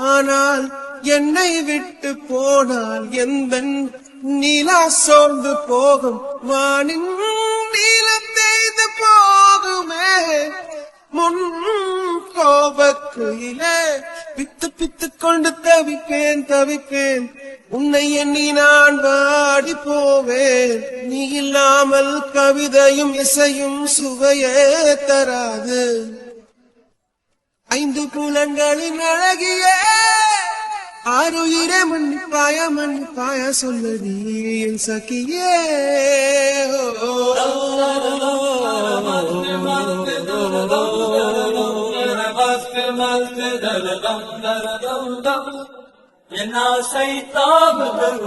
ஆனால் என்னை விட்டு போனால் எந்த நிலா சோர்ந்து போகும், வானின் நீளம் தேய்ந்து போகுமே. முன் கோபக்குயிலே பித்து பித்து கொண்டு தவிப்பேன், உன்னை எண்ணி நான் வாடி போவேன். நீ இல்லாமல் கவிதையும் இசையும் சுவையே தராது. 5 புலன்களின் அழகியே, ஆறுயிரே மன்னிப்பாய சொல்லடி என் சகியே. என் ஆசை தாமதம்